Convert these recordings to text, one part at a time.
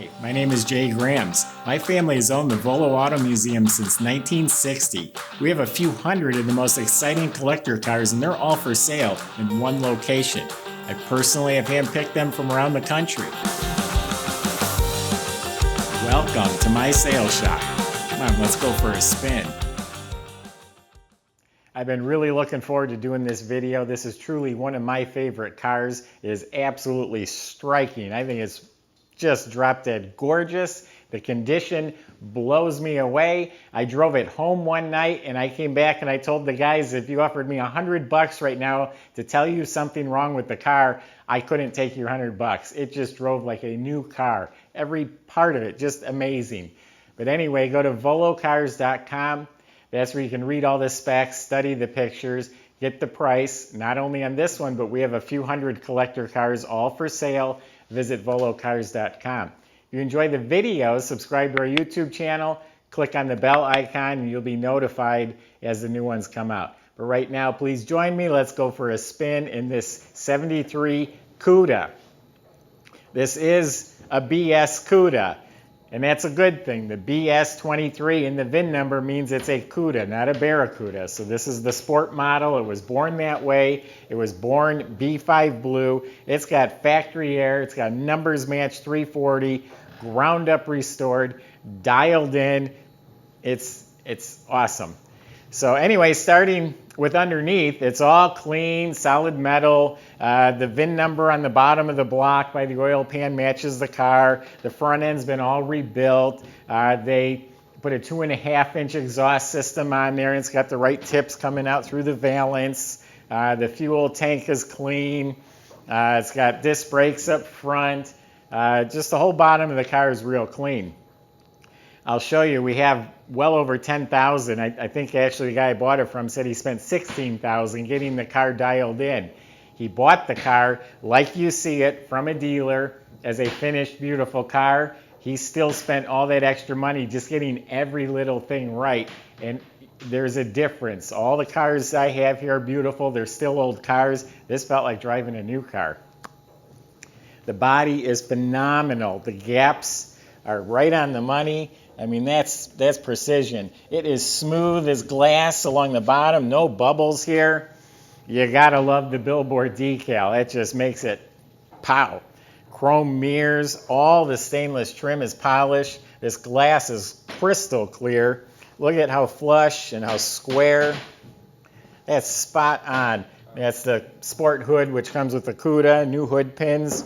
Hi, my name is Jay Grams. My family has owned the Volo Auto Museum since 1960. We have a few hundred of the most exciting collector cars and they're all for sale in one location. I personally have handpicked them from around the country. Welcome to my sales shop. Come on, let's go for a spin. I've been really looking forward to doing this video. This is truly one of my favorite cars. It is absolutely striking. I think it's just drop dead gorgeous. The condition blows me away. I drove it home one night and I came back and I told the guys, if you offered me $100 right now to tell you something wrong with the car, I couldn't take your $100. It just drove like a new car. Every part of it, just amazing. But anyway, go to volocars.com. That's where you can read all the specs, study the pictures, get the price, not only on this one, but we have a few hundred collector cars all for sale. Visit volocars.com. If you enjoy the videos, subscribe to our YouTube channel, click on the bell icon, and you'll be notified as the new ones come out. But right now, please join me. Let's go for a spin in this 73 Cuda. This is a BS Cuda. And that's a good thing. The BS23 in the VIN number means it's a Cuda, not a Barracuda. So this is the sport model. It was born that way. It was born B5 blue. It's got factory air. It's got numbers matched 340, ground up restored, dialed in. It's awesome. So anyway, starting with underneath, it's all clean, solid metal. The VIN number on the bottom of the block by the oil pan matches the car. The front end's been all rebuilt. They put a 2.5-inch exhaust system on there, and it's got the right tips coming out through the valance. The fuel tank is clean. It's got disc brakes up front. Just the whole bottom of the car is real clean. I'll show you, we have well over 10,000. I think actually the guy I bought it from said he spent 16,000 getting the car dialed in. He bought the car like you see it from a dealer as a finished, beautiful car. He still spent all that extra money just getting every little thing right. And there's a difference. All the cars I have here are beautiful. They're still old cars. This felt like driving a new car. The body is phenomenal. The gaps are right on the money. I mean, that's precision. It is smooth as glass along the bottom, no bubbles here. You gotta love the billboard decal. That just makes it pow. Chrome mirrors, all the stainless trim is polished. This glass is crystal clear. Look at how flush and how square. That's spot on. That's the sport hood, which comes with the Cuda, new hood pins.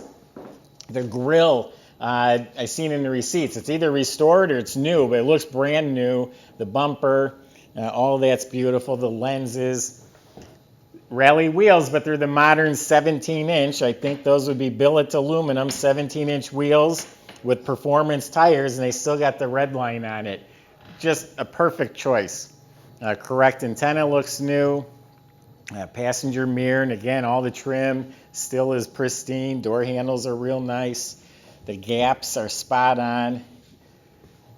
The grille, I seen in the receipts, it's either restored or it's new, but it looks brand new. The bumper, all that's beautiful. The lenses, Rallye wheels, but they're the modern 17-inch. I think those would be billet aluminum 17-inch wheels with performance tires, and they still got the redline on it. Just a perfect choice. Correct antenna looks new. Passenger mirror, and again, all the trim still is pristine. Door handles are real nice. The gaps are spot on.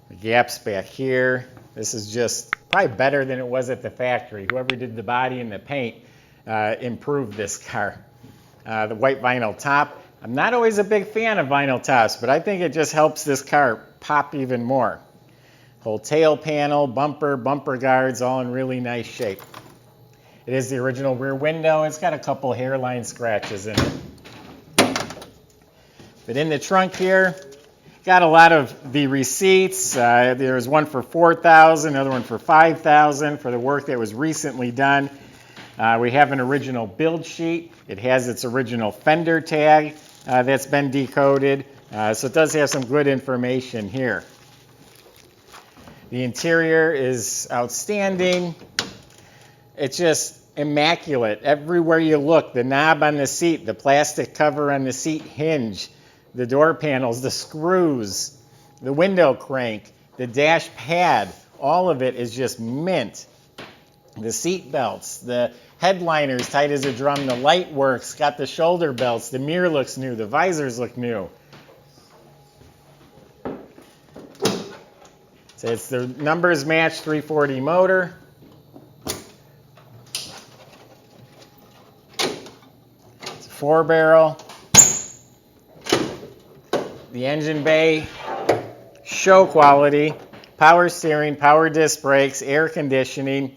The gaps back here. This is just probably better than it was at the factory. Whoever did the body and the paint improved this car. The white vinyl top. I'm not always a big fan of vinyl tops, but I think it just helps this car pop even more. Whole tail panel, bumper guards, all in really nice shape. It is the original rear window. It's got a couple hairline scratches in it. But in the trunk here, got a lot of the receipts. There's one for $4,000, another one for $5,000 for the work that was recently done. We have an original build sheet. It has its original fender tag that's been decoded. So it does have some good information here. The interior is outstanding. It's just immaculate. Everywhere you look, the knob on the seat, the plastic cover on the seat hinge, the door panels, the screws, the window crank, the dash pad, all of it is just mint. The seat belts, the headliner's tight as a drum, the light works, got the shoulder belts, the mirror looks new, the visors look new. So it's the numbers match 340 motor. It's a 4-barrel. The engine bay show quality, power steering, power disc brakes, air conditioning.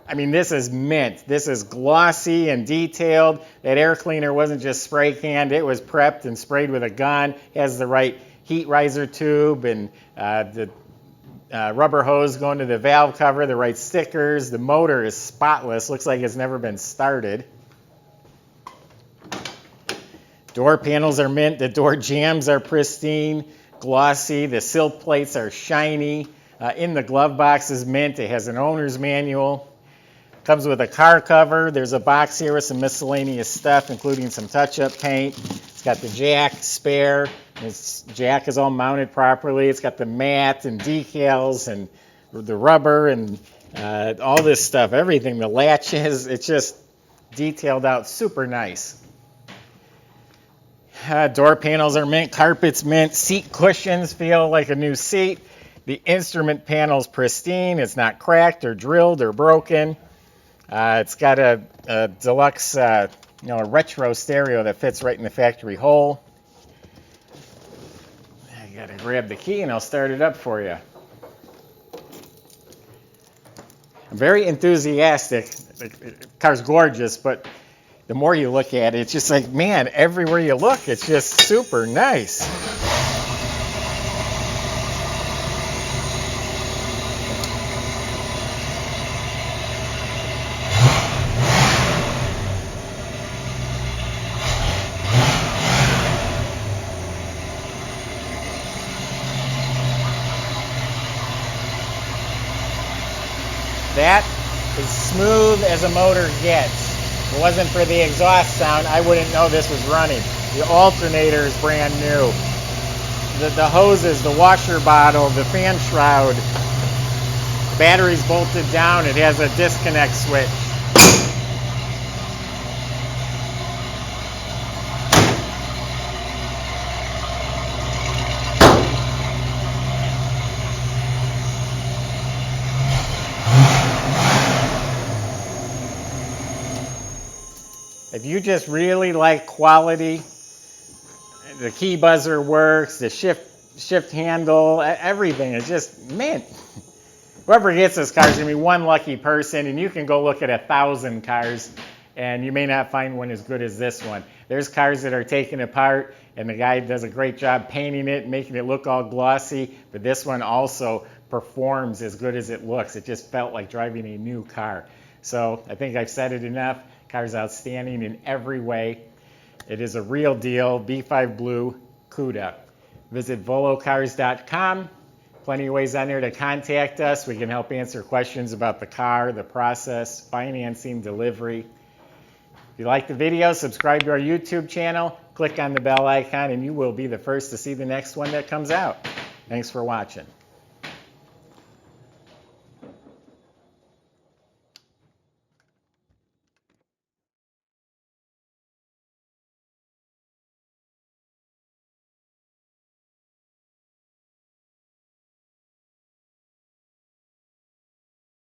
I mean, this is mint. This is glossy and detailed. That air cleaner wasn't just spray canned. It was prepped and sprayed with a gun. It has the right heat riser tube and the rubber hose going to the valve cover, the right stickers. The motor is spotless. Looks like it's never been started. Door panels are mint. The door jambs are pristine, glossy. The sill plates are shiny. In the glove box is mint. It has an owner's manual. Comes with a car cover. There's a box here with some miscellaneous stuff, including some touch-up paint. It's got the jack spare. This jack is all mounted properly. It's got the mat and decals and the rubber and all this stuff, everything. The latches, it's just detailed out super nice. Door panels are mint, carpet's mint, seat cushions feel like a new seat. The instrument panel's pristine. It's not cracked or drilled or broken. It's got a deluxe, a retro stereo that fits right in the factory hole. I gotta grab the key and I'll start it up for you. I'm very enthusiastic. The car's gorgeous, but the more you look at it, it's just like, man, everywhere you look, it's just super nice. That is smooth as a motor gets. If it wasn't for the exhaust sound, I wouldn't know this was running. The alternator is brand new. The hoses, the washer bottle, the fan shroud, the battery's bolted down. It has a disconnect switch. If you just really like quality, the key buzzer works, the shift handle, everything is just mint. Whoever gets this car is going to be one lucky person, and you can go look at 1,000 cars, and you may not find one as good as this one. There's cars that are taken apart, and the guy does a great job painting it, making it look all glossy, but this one also performs as good as it looks. It just felt like driving a new car. So I think I've said it enough. Car's outstanding in every way. It is a real deal, B5 Blue Cuda. Visit volocars.com. Plenty of ways on there to contact us. We can help answer questions about the car, the process, financing, delivery. If you like the video, subscribe to our YouTube channel, click on the bell icon, and you will be the first to see the next one that comes out. Thanks for watching.